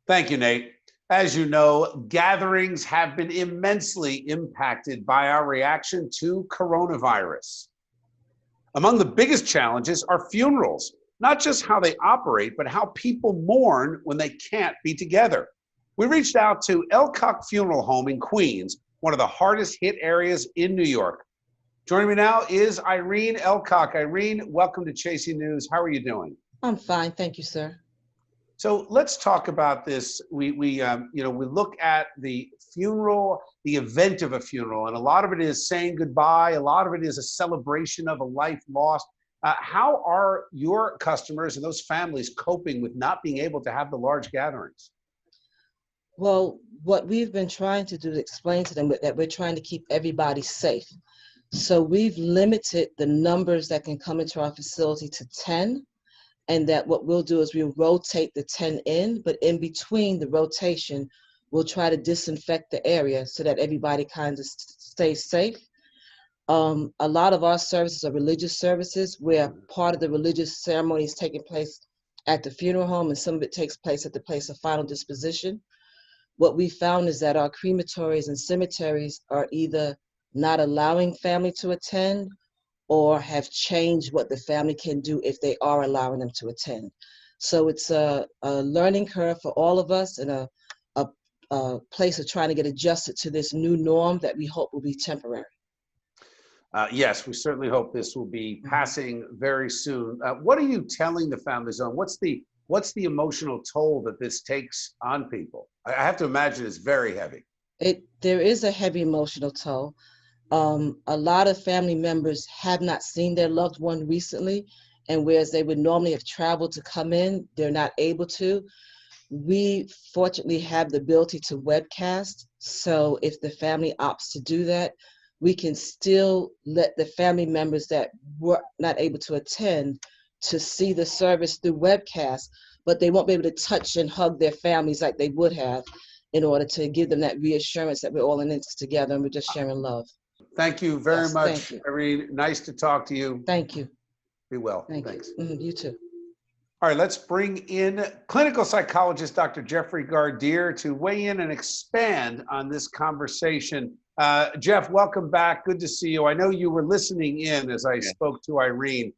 Thank you, Nate. As you know, gatherings have been immensely impacted by our reaction to coronavirus. Among the biggest challenges are funerals, not just how they operate, but how people mourn when they can't be together. We reached out to Alcock Funeral Home in Queens, one of the hardest hit areas in New York. Joining me now is Irene Alcock. Irene, welcome to Chasing News. How are you doing? I'm fine, thank you, sir. So let's talk about this. We look at the funeral, the event of a funeral, and a lot of it is saying goodbye. A lot of it is a celebration of a life lost. How are your customers and those families coping with not being able to have the large gatherings? Well, what we've been trying to do is explain to them that we're trying to keep everybody safe. So we've limited the numbers that can come into our facility to 10, and that what we'll do is we'll rotate the 10 in, but in between the rotation, we'll try to disinfect the area so that everybody kind of stays safe. A lot of our services are religious services where part of the religious ceremony is taking place at the funeral home and some of it takes place at the place of final disposition. What we found is that our crematories and cemeteries are either not allowing family to attend or have changed what the family can do if they are allowing them to attend. So it's a learning curve for all of us and a place of trying to get adjusted to this new norm that we hope will be temporary. Yes, we certainly hope this will be passing very soon. What are you telling the families on? What's the emotional toll that this takes on people? I have to imagine it's very heavy. There is a heavy emotional toll. A lot of family members have not seen their loved one recently, and whereas they would normally have traveled to come in, they're not able to. We fortunately have the ability to webcast, so if the family opts to do that, we can still let the family members that were not able to attend to see the service through webcast, but they won't be able to touch and hug their families like they would have in order to give them that reassurance that we're all in this together and we're just sharing love. Thank you very much, Thank you. Irene. Nice to talk to you. Thank you. Be well. Thanks. You too. All right, let's bring in clinical psychologist Dr. Jeffrey Gardere to weigh in and expand on this conversation. Jeff, welcome back. Good to see you. I know you were listening in as I spoke to Irene.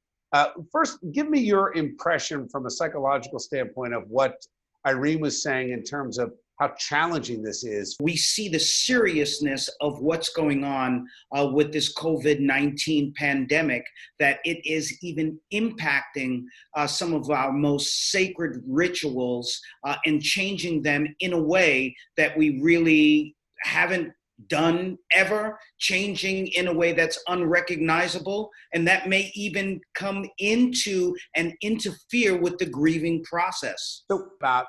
First, give me your impression from a psychological standpoint of what Irene was saying in terms of how challenging this is. We see the seriousness of what's going on with this COVID-19 pandemic, that it is even impacting some of our most sacred rituals and changing them in a way that we really haven't done ever, changing in a way that's unrecognizable, and that may even come into and interfere with the grieving process. So about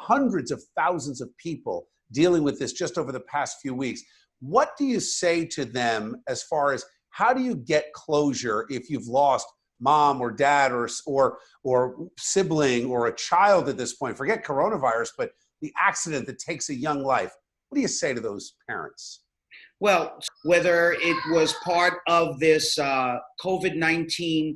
hundreds of thousands of people dealing with this just over the past few weeks. What do you say to them as far as how do you get closure if you've lost mom or dad or sibling or a child at this point? Forget coronavirus, but the accident that takes a young life. What do you say to those parents? Well, whether it was part of this COVID-19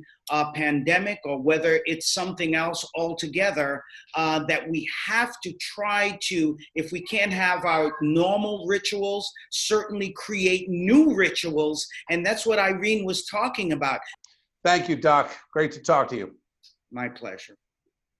pandemic or whether it's something else altogether, that we have to try to, if we can't have our normal rituals, certainly create new rituals. And that's what Irene was talking about. Thank you, Doc. Great to talk to you. My pleasure.